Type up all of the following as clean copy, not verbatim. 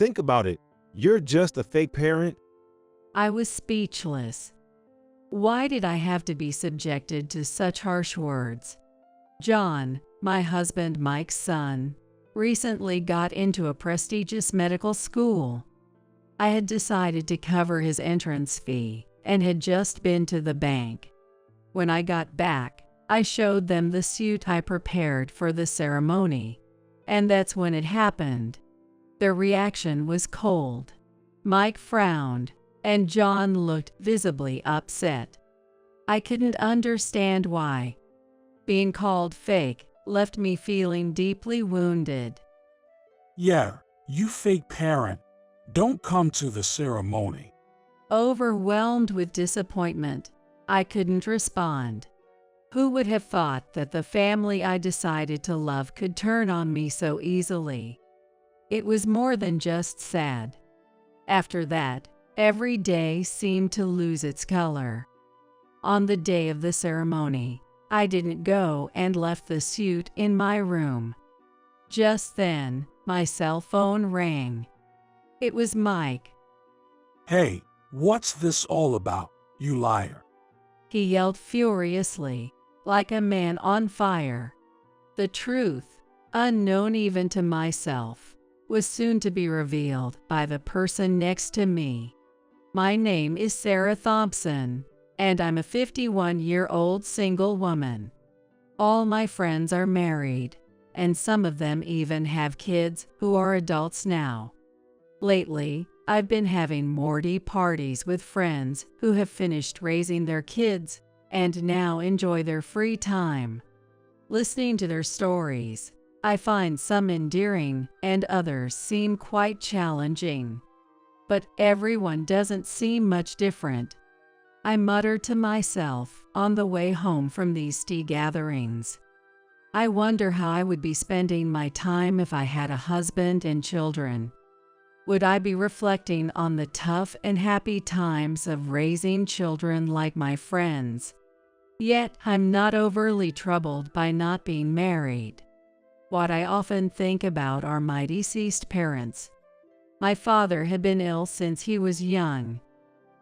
Think about it. You're just a fake parent. I was speechless. Why did I have to be subjected to such harsh words? John, my husband Mike's son, recently got into a prestigious medical school. I had decided to cover his entrance fee and had just been to the bank. When I got back, I showed them the suit I prepared for the ceremony, and that's when it happened. Their reaction was cold. Mike frowned, and John looked visibly upset. I couldn't understand why. Being called fake left me feeling deeply wounded. Yeah, you fake parent. Don't come to the ceremony. Overwhelmed with disappointment, I couldn't respond. Who would have thought that the family I decided to love could turn on me so easily? It was more than just sad. After that, every day seemed to lose its color. On the day of the ceremony, I didn't go and left the suit in my room. Just then, my cell phone rang. It was Mike. Hey, what's this all about, you liar? He yelled furiously, like a man on fire. The truth, unknown even to myself, was soon to be revealed by the person next to me. My name is Sarah Thompson, and I'm a 51-year-old single woman. All my friends are married, and some of them even have kids who are adults now. Lately, I've been having Morty parties with friends who have finished raising their kids and now enjoy their free time. Listening to their stories, I find some endearing and others seem quite challenging. But everyone doesn't seem much different. I muttered to myself on the way home from these tea gatherings. I wonder how I would be spending my time if I had a husband and children. Would I be reflecting on the tough and happy times of raising children like my friends? Yet I'm not overly troubled by not being married. What I often think about are my deceased parents. My father had been ill since he was young.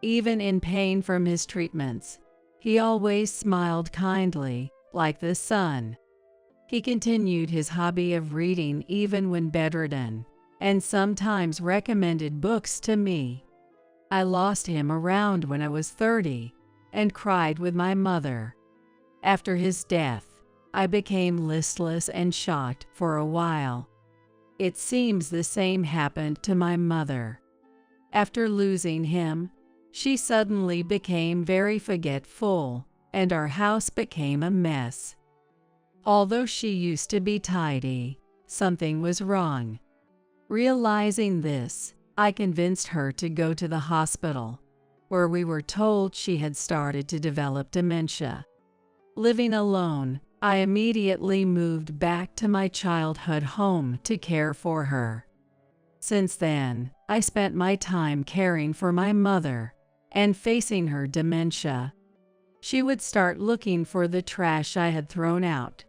Even in pain from his treatments, he always smiled kindly, like the sun. He continued his hobby of reading even when bedridden, and sometimes recommended books to me. I lost him around when I was 30 and cried with my mother. After his death, I became listless and shocked for a while. It seems the same happened to my mother. After losing him, she suddenly became very forgetful, and our house became a mess. Although she used to be tidy, something was wrong. Realizing this, I convinced her to go to the hospital, where we were told she had started to develop dementia. Living alone, I immediately moved back to my childhood home to care for her. Since then, I spent my time caring for my mother and facing her dementia. She would start looking for the trash I had thrown out.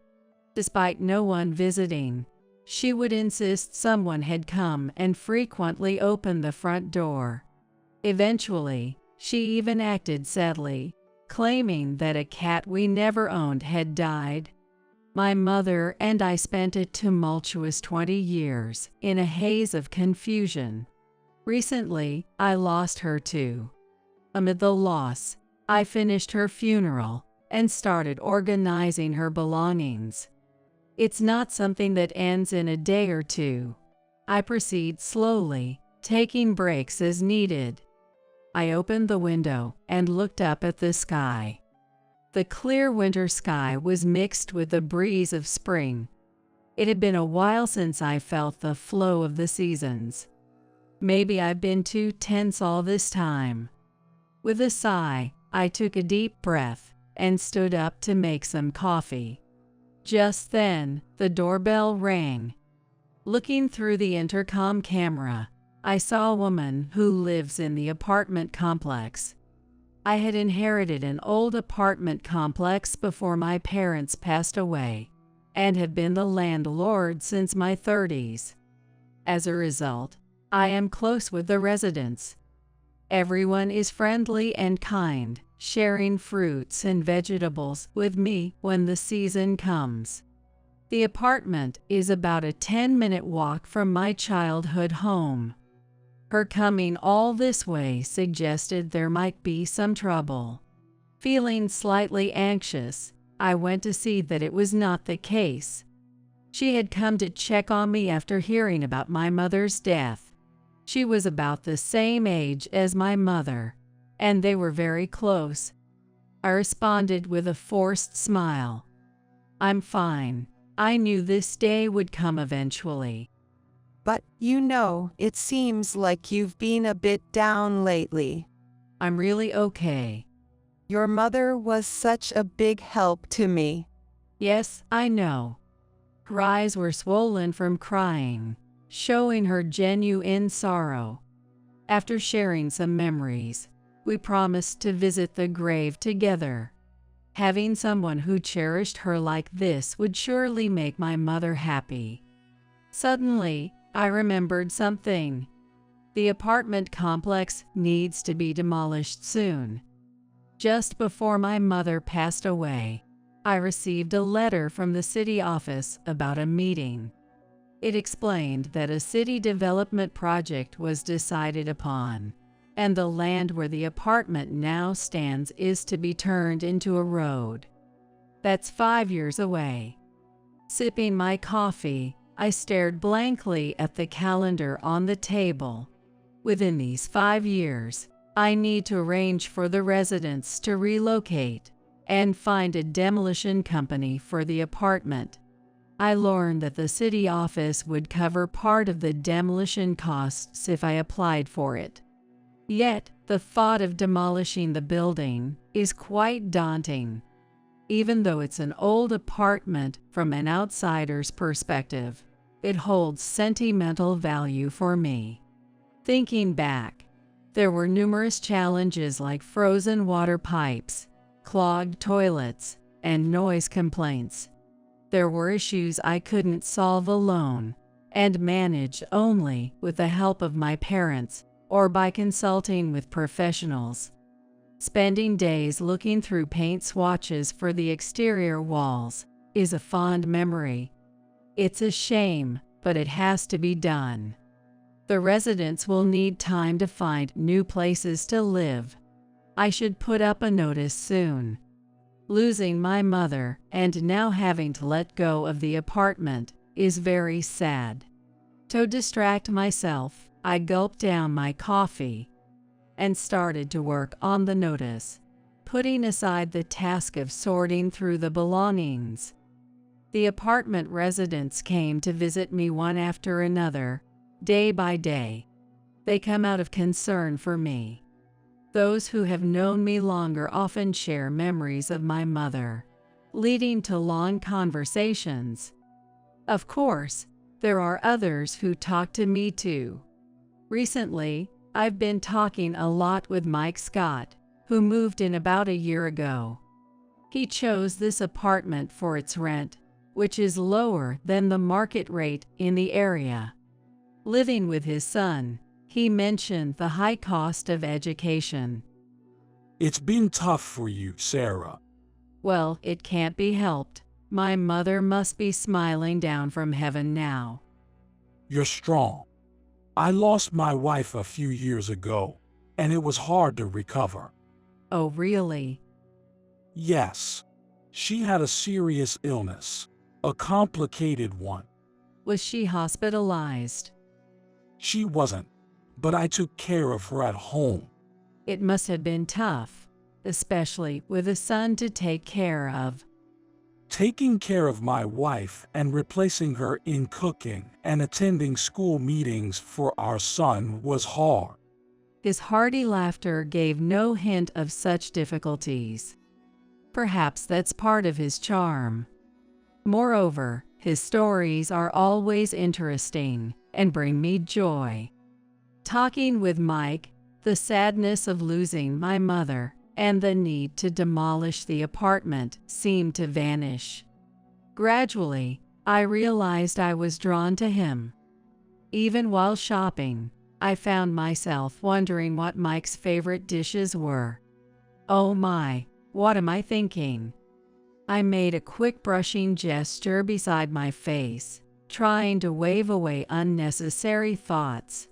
Despite no one visiting, she would insist someone had come and frequently opened the front door. Eventually, she even acted sadly, claiming that a cat we never owned had died. My mother and I spent a tumultuous 20 years in a haze of confusion. Recently, I lost her too. Amid the loss, I finished her funeral and started organizing her belongings. It's not something that ends in a day or two. I proceed slowly, taking breaks as needed. I opened the window and looked up at the sky. The clear winter sky was mixed with the breeze of spring. It had been a while since I felt the flow of the seasons. Maybe I've been too tense all this time. With a sigh, I took a deep breath and stood up to make some coffee. Just then, the doorbell rang. Looking through the intercom camera, I saw a woman who lives in the apartment complex. I had inherited an old apartment complex before my parents passed away, and have been the landlord since my 30s. As a result, I am close with the residents. Everyone is friendly and kind, sharing fruits and vegetables with me when the season comes. The apartment is about a 10-minute walk from my childhood home. Her coming all this way suggested there might be some trouble. Feeling slightly anxious, I went to see that it was not the case. She had come to check on me after hearing about my mother's death. She was about the same age as my mother, and they were very close. I responded with a forced smile. "I'm fine. I knew this day would come eventually." But, it seems like you've been a bit down lately. "I'm really okay." Your mother was such a big help to me. "Yes, I know." Her eyes were swollen from crying, showing her genuine sorrow. After sharing some memories, we promised to visit the grave together. Having someone who cherished her like this would surely make my mother happy. Suddenly, I remembered something. The apartment complex needs to be demolished soon. Just before my mother passed away, I received a letter from the city office about a meeting. It explained that a city development project was decided upon, and the land where the apartment now stands is to be turned into a road. That's 5 years away. Sipping my coffee, I stared blankly at the calendar on the table. Within these 5 years, I need to arrange for the residents to relocate and find a demolition company for the apartment. I learned that the city office would cover part of the demolition costs if I applied for it. Yet, the thought of demolishing the building is quite daunting. Even though it's an old apartment from an outsider's perspective, it holds sentimental value for me. Thinking back, there were numerous challenges like frozen water pipes, clogged toilets, and noise complaints. There were issues I couldn't solve alone and manage only with the help of my parents or by consulting with professionals. Spending days looking through paint swatches for the exterior walls is a fond memory. It's a shame, but it has to be done. The residents will need time to find new places to live. I should put up a notice soon. Losing my mother and now having to let go of the apartment is very sad. To distract myself, I gulped down my coffee and started to work on the notice, putting aside the task of sorting through the belongings. The apartment residents came to visit me one after another, day by day. They come out of concern for me. Those who have known me longer often share memories of my mother, leading to long conversations. Of course, there are others who talk to me too. Recently, I've been talking a lot with Mike Scott, who moved in about a year ago. He chose this apartment for its rent, which is lower than the market rate in the area. Living with his son, he mentioned the high cost of education. It's been tough for you, Sarah. Well, it can't be helped. My mother must be smiling down from heaven now. You're strong. I lost my wife a few years ago, and it was hard to recover. Oh, really? Yes. She had a serious illness, a complicated one. Was she hospitalized? She wasn't, but I took care of her at home. It must have been tough, especially with a son to take care of. Taking care of my wife and replacing her in cooking and attending school meetings for our son was hard. His hearty laughter gave no hint of such difficulties. Perhaps that's part of his charm. Moreover, his stories are always interesting and bring me joy. Talking with Mike, the sadness of losing my mother and the need to demolish the apartment seemed to vanish. Gradually, I realized I was drawn to him. Even while shopping, I found myself wondering what Mike's favorite dishes were. Oh my, what am I thinking? I made a quick brushing gesture beside my face, trying to wave away unnecessary thoughts.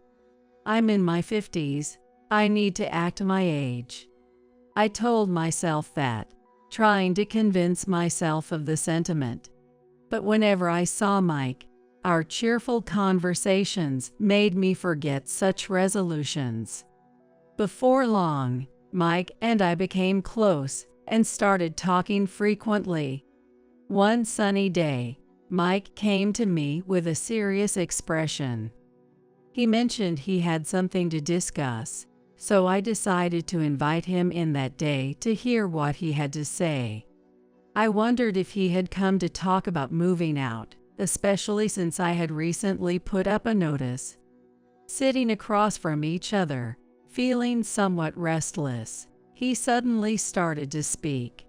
I'm in my 50s. I need to act my age. I told myself that, trying to convince myself of the sentiment. But whenever I saw Mike, our cheerful conversations made me forget such resolutions. Before long, Mike and I became close and started talking frequently. One sunny day, Mike came to me with a serious expression. He mentioned he had something to discuss, so I decided to invite him in that day to hear what he had to say. I wondered if he had come to talk about moving out, especially since I had recently put up a notice. Sitting across from each other, feeling somewhat restless, he suddenly started to speak.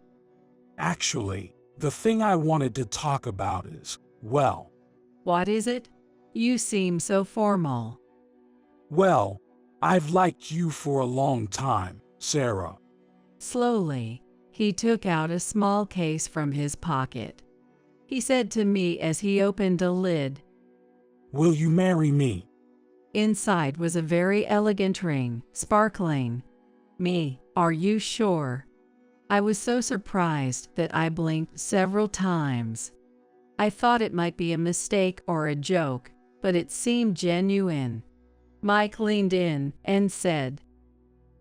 Actually, the thing I wanted to talk about is, well, What is it? You seem so formal. well, I've liked you for a long time, Sarah. Slowly, he took out a small case from his pocket. He said to me as he opened a lid. Will you marry me? Inside was a very elegant ring, sparkling. Me, are you sure? I was so surprised that I blinked several times. I thought it might be a mistake or a joke, but it seemed genuine. Mike leaned in and said,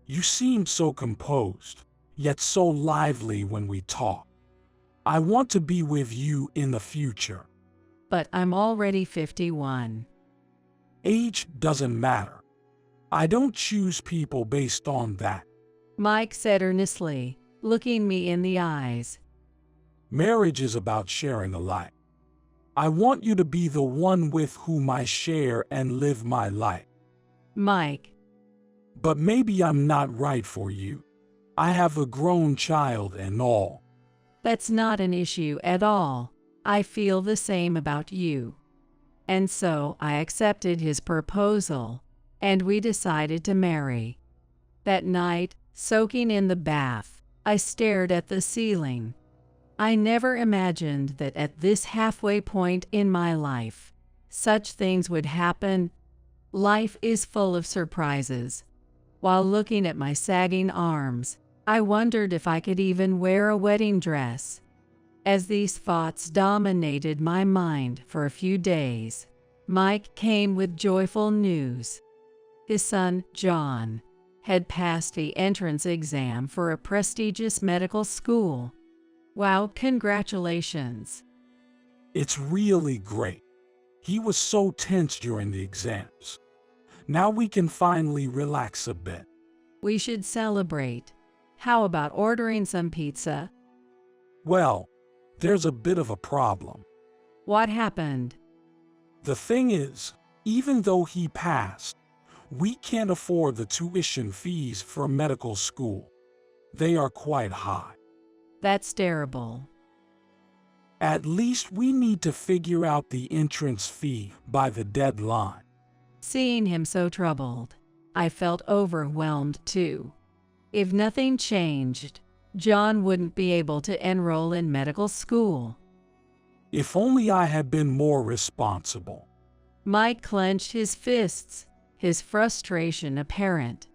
You seem so composed, yet so lively when we talk. I want to be with you in the future. But I'm already 51. Age doesn't matter. I don't choose people based on that. Mike said earnestly, looking me in the eyes. Marriage is about sharing a life. I want you to be the one with whom I share and live my life. Mike, But maybe I'm not right for you. I have a grown child and all. that's not an issue at all. I feel the same about you. And so I accepted his proposal, and we decided to marry. That night, soaking in the bath, I stared at the ceiling. I never imagined that at this halfway point in my life, such things would happen. Life is full of surprises. While looking at my sagging arms, I wondered if I could even wear a wedding dress. As these thoughts dominated my mind for a few days, Mike came with joyful news. His son, John, had passed the entrance exam for a prestigious medical school. Wow, congratulations. It's really great. He was so tense during the exams. Now we can finally relax a bit. We should celebrate. How about ordering some pizza? Well, there's a bit of a problem. What happened? The thing is, even though he passed, we can't afford the tuition fees for medical school. They are quite high. That's terrible. At least we need to figure out the entrance fee by the deadline. Seeing him so troubled, I felt overwhelmed too. If nothing changed, John wouldn't be able to enroll in medical school. If only I had been more responsible. Mike clenched his fists, his frustration apparent.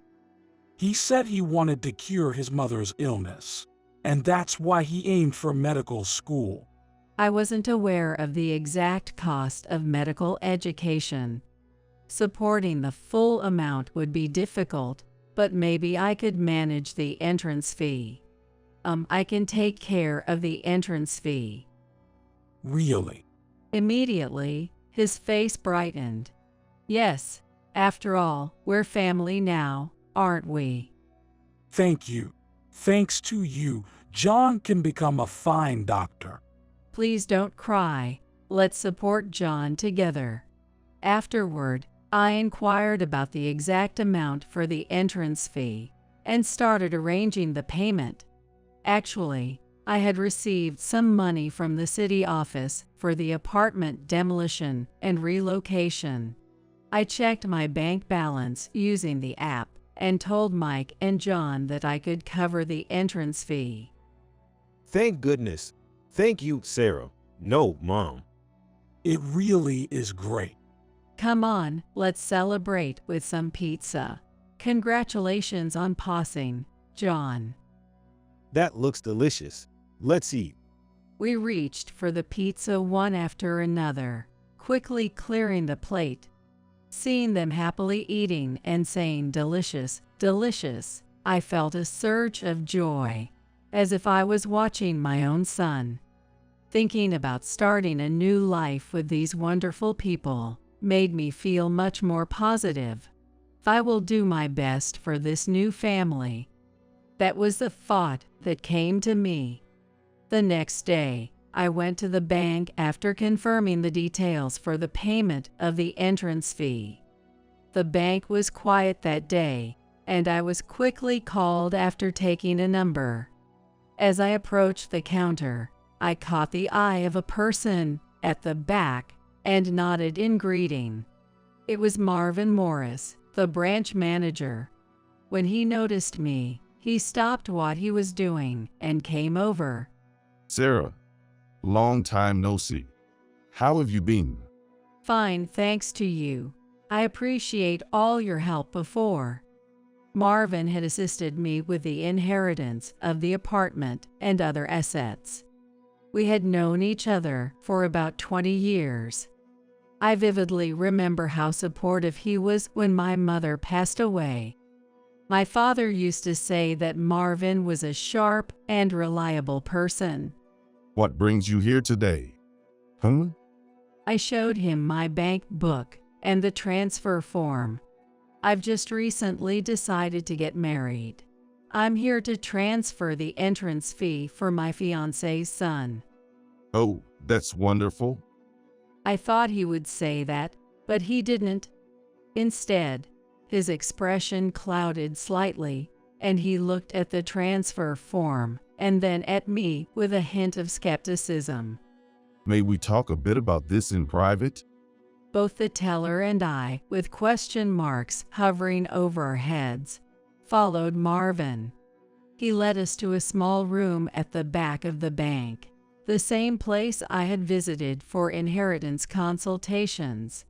He said he wanted to cure his mother's illness, and that's why he aimed for medical school. I wasn't aware of the exact cost of medical education. Supporting the full amount would be difficult, but maybe I could manage the entrance fee. I can take care of the entrance fee. Really? Immediately, his face brightened. Yes, after all, we're family now, aren't we? Thank you. Thanks to you, John can become a fine doctor. Please don't cry. Let's support John together. Afterward, I inquired about the exact amount for the entrance fee and started arranging the payment. Actually, I had received some money from the city office for the apartment demolition and relocation. I checked my bank balance using the app and told Mike and John that I could cover the entrance fee. Thank goodness. Thank you, Sarah. No, Mom. It really is great. Come on, let's celebrate with some pizza. Congratulations on passing, John. That looks delicious. Let's eat. We reached for the pizza one after another, quickly clearing the plate. Seeing them happily eating and saying delicious, delicious, I felt a surge of joy, as if I was watching my own son. Thinking about starting a new life with these wonderful people made me feel much more positive. I will do my best for this new family. That was the thought that came to me. The next day, I went to the bank after confirming the details for the payment of the entrance fee. The bank was quiet that day, and I was quickly called after taking a number. As I approached the counter, I caught the eye of a person at the back and nodded in greeting. It was Marvin Morris, the branch manager. When he noticed me, he stopped what he was doing and came over. Sarah, long time no see. How have you been? Fine, thanks to you. I appreciate all your help before. Marvin had assisted me with the inheritance of the apartment and other assets. We had known each other for about 20 years. I vividly remember how supportive he was when my mother passed away. My father used to say that Marvin was a sharp and reliable person. What brings you here today? Huh? I showed him my bank book and the transfer form. I've just recently decided to get married. I'm here to transfer the entrance fee for my fiancé's son. Oh, that's wonderful. I thought he would say that, but he didn't. Instead, his expression clouded slightly, and he looked at the transfer form and then at me with a hint of skepticism. May we talk a bit about this in private? Both the teller and I, with question marks hovering over our heads, followed Marvin. He led us to a small room at the back of the bank, the same place I had visited for inheritance consultations.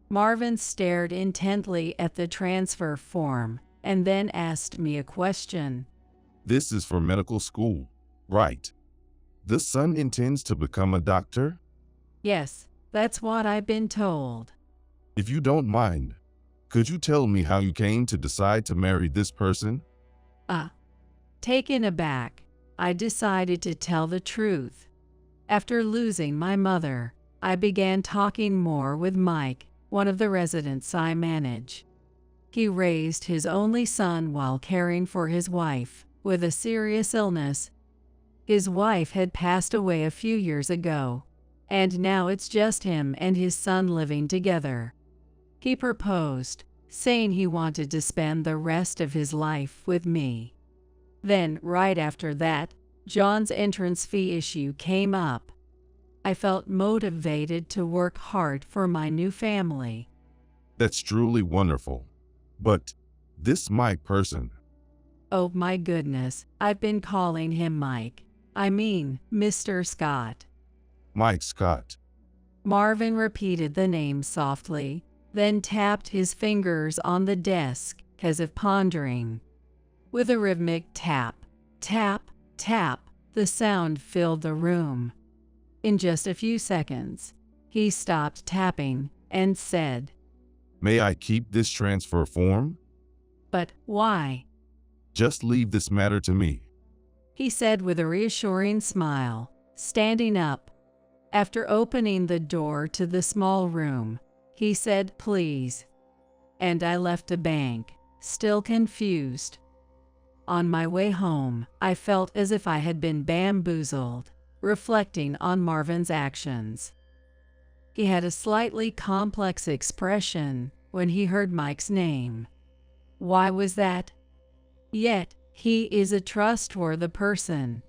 Marvin stared intently at the transfer form and then asked me a question. This is for medical school, right? The son intends to become a doctor? Yes, that's what I've been told. If you don't mind, could you tell me how you came to decide to marry this person? Taken aback, I decided to tell the truth. After losing my mother, I began talking more with Mike, one of the residents I manage. He raised his only son while caring for his wife with a serious illness. His wife had passed away a few years ago, and now it's just him and his son living together. He proposed, saying he wanted to spend the rest of his life with me. Then, right after that, John's entrance fee issue came up. I felt motivated to work hard for my new family. That's truly wonderful. But this Mike person. Oh my goodness, I've been calling him Mike. I mean, Mr. Scott. Mike Scott. Marvin repeated the name softly, then tapped his fingers on the desk as if pondering. With a rhythmic tap, tap, tap, the sound filled the room. In just a few seconds, he stopped tapping and said, May I keep this transfer form? But why? Just leave this matter to me. He said with a reassuring smile, standing up. After opening the door to the small room, he said, please. And I left the bank, still confused. On my way home, I felt as if I had been bamboozled, reflecting on Marvin's actions. He had a slightly complex expression when he heard Mike's name. Why was that? Yet, he is a trustworthy person.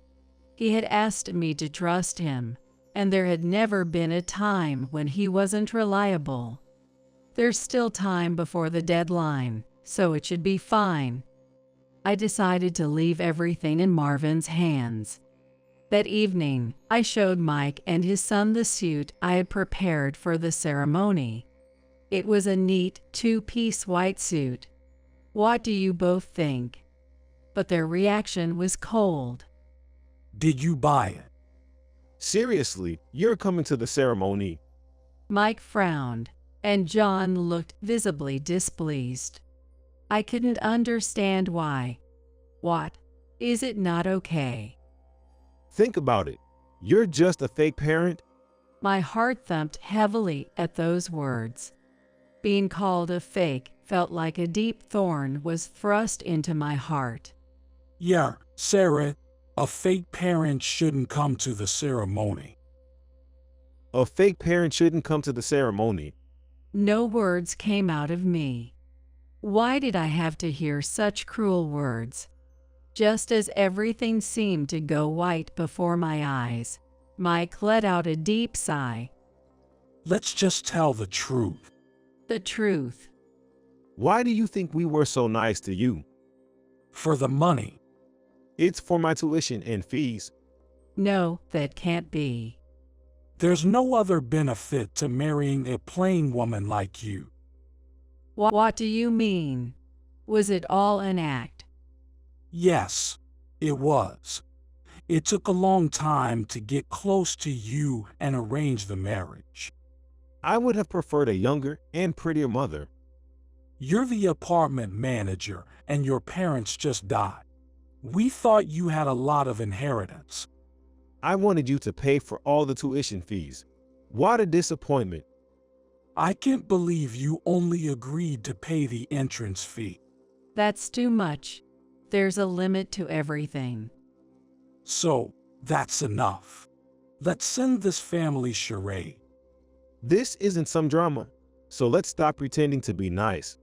He had asked me to trust him, and there had never been a time when he wasn't reliable. There's still time before the deadline, so it should be fine. I decided to leave everything in Marvin's hands. That evening, I showed Mike and his son the suit I had prepared for the ceremony. It was a neat, two-piece white suit. What do you both think? But their reaction was cold. Did you buy it? Seriously, you're coming to the ceremony? Mike frowned, and John looked visibly displeased. I couldn't understand why. What? Is it not okay? Think about it. You're just a fake parent. My heart thumped heavily at those words. Being called a fake felt like a deep thorn was thrust into my heart. Yeah, Sarah, a fake parent shouldn't come to the ceremony. A fake parent shouldn't come to the ceremony. No words came out of me. Why did I have to hear such cruel words? Just as everything seemed to go white before my eyes, Mike let out a deep sigh. Let's just tell the truth. The truth. Why do you think we were so nice to you? For the money. It's for my tuition and fees. No, that can't be. There's no other benefit to marrying a plain woman like you. What do you mean? Was it all an act? Yes, it was. It took a long time to get close to you and arrange the marriage. I would have preferred a younger and prettier mother. You're the apartment manager and your parents just died. We thought you had a lot of inheritance. I wanted you to pay for all the tuition fees. What a disappointment. I can't believe you only agreed to pay the entrance fee. That's too much. There's a limit to everything. So, that's enough. Let's send this family charade. This isn't some drama, so let's stop pretending to be nice.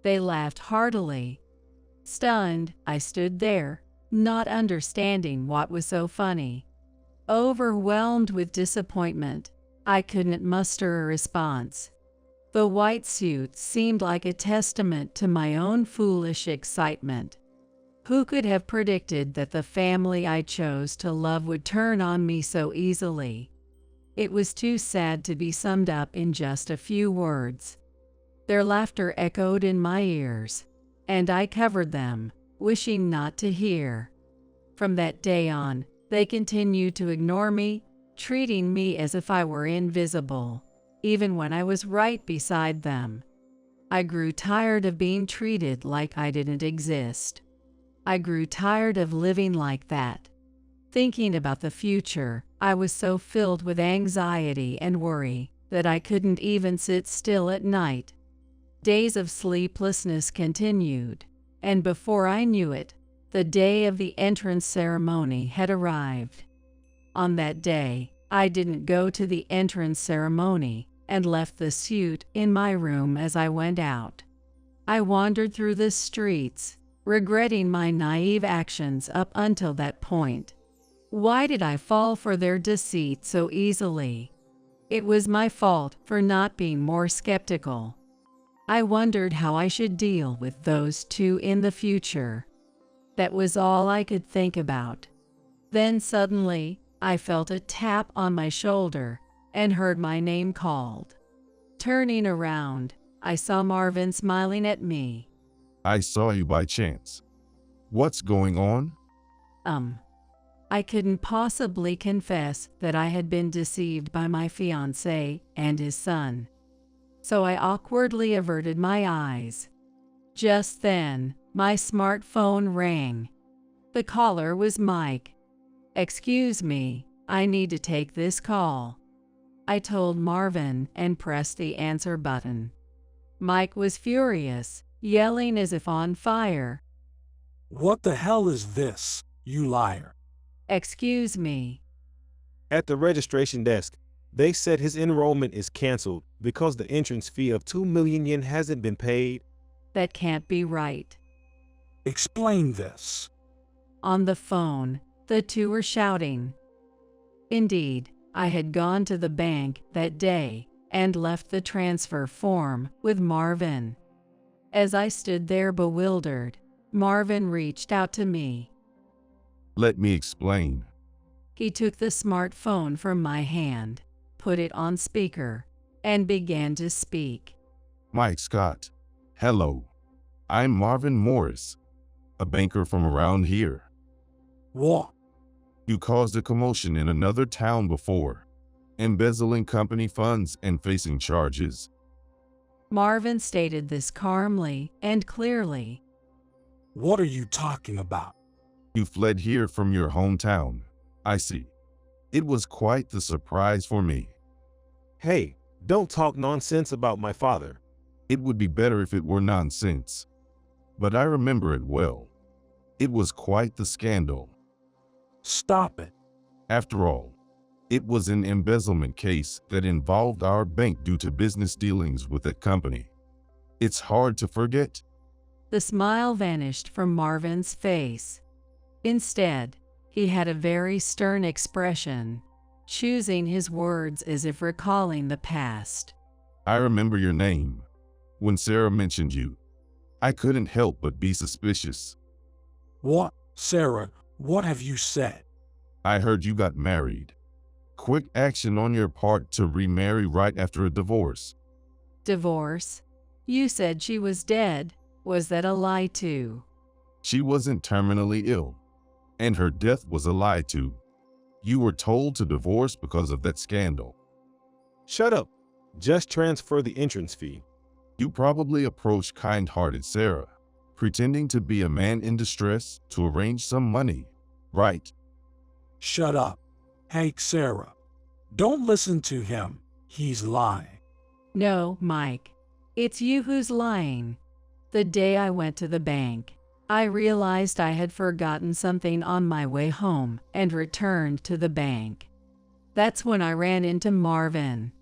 They laughed heartily. Stunned, I stood there, not understanding what was so funny. Overwhelmed with disappointment, I couldn't muster a response. The white suit seemed like a testament to my own foolish excitement. Who could have predicted that the family I chose to love would turn on me so easily? It was too sad to be summed up in just a few words. Their laughter echoed in my ears, and I covered them, wishing not to hear. From that day on, they continued to ignore me, treating me as if I were invisible, even when I was right beside them. I grew tired of being treated like I didn't exist. I grew tired of living like that. Thinking about the future, I was so filled with anxiety and worry that I couldn't even sit still at night. Days of sleeplessness continued, and before I knew it, the day of the entrance ceremony had arrived. On that day, I didn't go to the entrance ceremony and left the suit in my room as I went out. I wandered through the streets, regretting my naive actions up until that point. Why did I fall for their deceit so easily? It was my fault for not being more skeptical. I wondered how I should deal with those two in the future. That was all I could think about. Then suddenly, I felt a tap on my shoulder and heard my name called. Turning around, I saw Marvin smiling at me. I saw you by chance. What's going on? I couldn't possibly confess that I had been deceived by my fiancé and his son. So I awkwardly averted my eyes. Just then, my smartphone rang. The caller was Mike. "Excuse me, I need to take this call," I told Marvin and pressed the answer button. Mike was furious, yelling as if on fire. What the hell is this, you liar? "Excuse me." At the registration desk, they said his enrollment is canceled because the entrance fee of 2 million yen hasn't been paid. That can't be right. Explain this. On the phone, the two were shouting. Indeed, I had gone to the bank that day, and left the transfer form with Marvin. As I stood there bewildered, Marvin reached out to me. Let me explain. He took the smartphone from my hand, put it on speaker, and began to speak. Mike Scott. Hello. I'm Marvin Morris, a banker from around here. What? You caused a commotion in another town before, embezzling company funds and facing charges. Marvin stated this calmly and clearly. What are you talking about? You fled here from your hometown. I see. It was quite the surprise for me. Hey, don't talk nonsense about my father. It would be better if it were nonsense. But I remember it well. It was quite the scandal. Stop it. After all, it was an embezzlement case that involved our bank due to business dealings with that company. It's hard to forget. The smile vanished from Marvin's face. Instead, he had a very stern expression, choosing his words as if recalling the past. I remember your name. When Sarah mentioned you, I couldn't help but be suspicious. What, Sarah, what have you said? I heard you got married. Quick action on your part to remarry right after a divorce. Divorce? You said she was dead. Was that a lie too? She wasn't terminally ill, and her death was a lie too. You were told to divorce because of that scandal. Shut up. Just transfer the entrance fee. You probably approached kind-hearted Sarah, pretending to be a man in distress to arrange some money, right? Shut up. Hey, Sarah. Don't listen to him. He's lying. No, Mike. It's you who's lying. The day I went to the bank, I realized I had forgotten something on my way home and returned to the bank. That's when I ran into Marvin.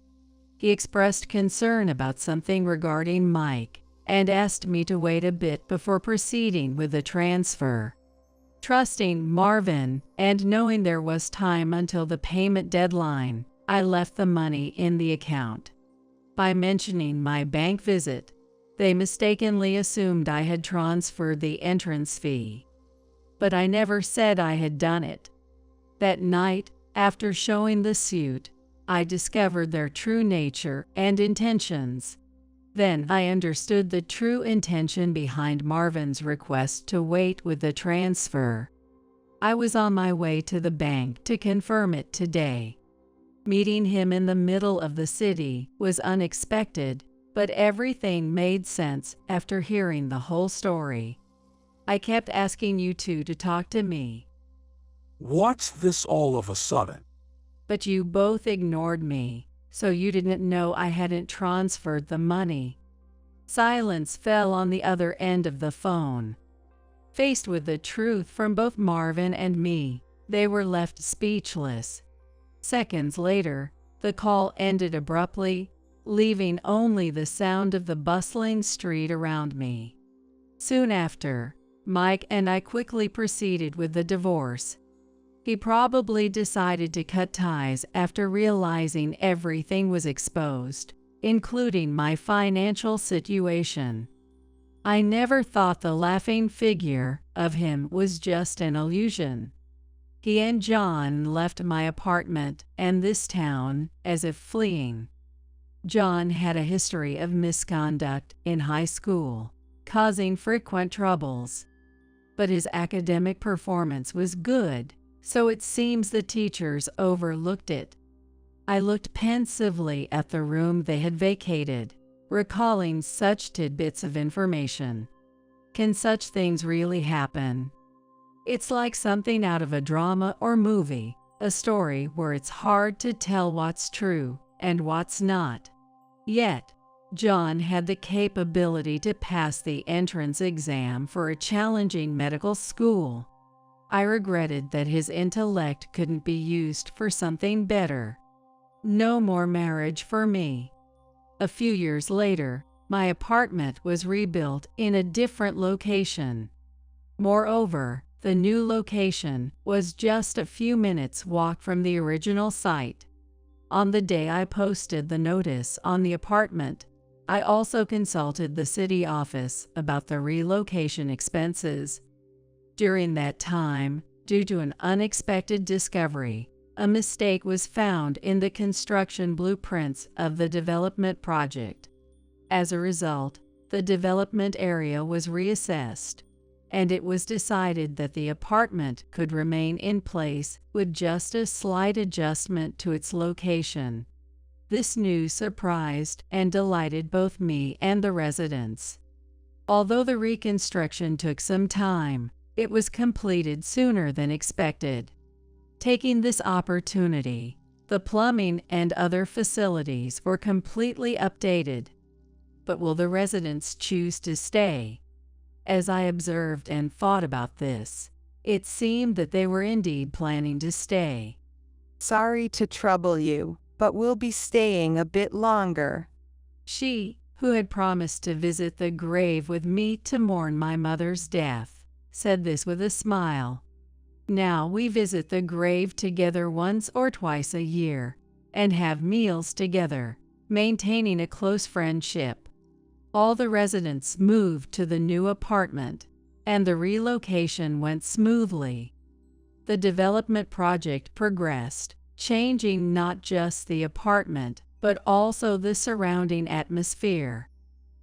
He expressed concern about something regarding Mike and asked me to wait a bit before proceeding with the transfer. Trusting Marvin and knowing there was time until the payment deadline, I left the money in the account. By mentioning my bank visit, they mistakenly assumed I had transferred the entrance fee. But I never said I had done it. That night, after showing the suit, I discovered their true nature and intentions. Then I understood the true intention behind Marvin's request to wait with the transfer. I was on my way to the bank to confirm it today. Meeting him in the middle of the city was unexpected, but everything made sense after hearing the whole story. I kept asking you two to talk to me. What's this all of a sudden? But you both ignored me, so you didn't know I hadn't transferred the money. Silence fell on the other end of the phone. Faced with the truth from both Marvin and me, they were left speechless. Seconds later, the call ended abruptly, leaving only the sound of the bustling street around me. Soon after, Mike and I quickly proceeded with the divorce. He probably decided to cut ties after realizing everything was exposed, including my financial situation. I never thought the laughing figure of him was just an illusion. He and John left my apartment and this town as if fleeing. John had a history of misconduct in high school, causing frequent troubles. But his academic performance was good, so it seems the teachers overlooked it. I looked pensively at the room they had vacated, recalling such tidbits of information. Can such things really happen? It's like something out of a drama or movie, a story where it's hard to tell what's true and what's not. Yet, John had the capability to pass the entrance exam for a challenging medical school. I regretted that his intellect couldn't be used for something better. No more marriage for me. A few years later, my apartment was rebuilt in a different location. Moreover, the new location was just a few minutes' walk from the original site. On the day I posted the notice on the apartment, I also consulted the city office about the relocation expenses. During that time, due to an unexpected discovery, a mistake was found in the construction blueprints of the development project. As a result, the development area was reassessed, and it was decided that the apartment could remain in place with just a slight adjustment to its location. This news surprised and delighted both me and the residents. Although the reconstruction took some time, it was completed sooner than expected. Taking this opportunity, the plumbing and other facilities were completely updated. But will the residents choose to stay? As I observed and thought about this, it seemed that they were indeed planning to stay. Sorry to trouble you, but we'll be staying a bit longer. She, who had promised to visit the grave with me to mourn my mother's death, said this with a smile. Now we visit the grave together once or twice a year, and have meals together, maintaining a close friendship. All the residents moved to the new apartment, and the relocation went smoothly. The development project progressed, changing not just the apartment, but also the surrounding atmosphere.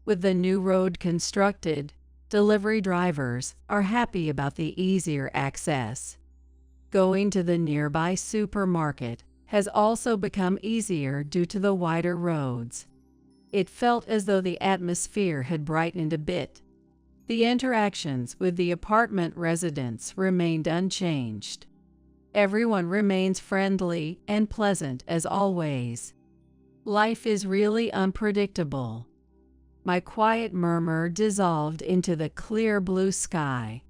With the new road constructed, delivery drivers are happy about the easier access. Going to the nearby supermarket has also become easier due to the wider roads. It felt as though the atmosphere had brightened a bit. The interactions with the apartment residents remained unchanged. Everyone remains friendly and pleasant as always. Life is really unpredictable. My quiet murmur dissolved into the clear blue sky.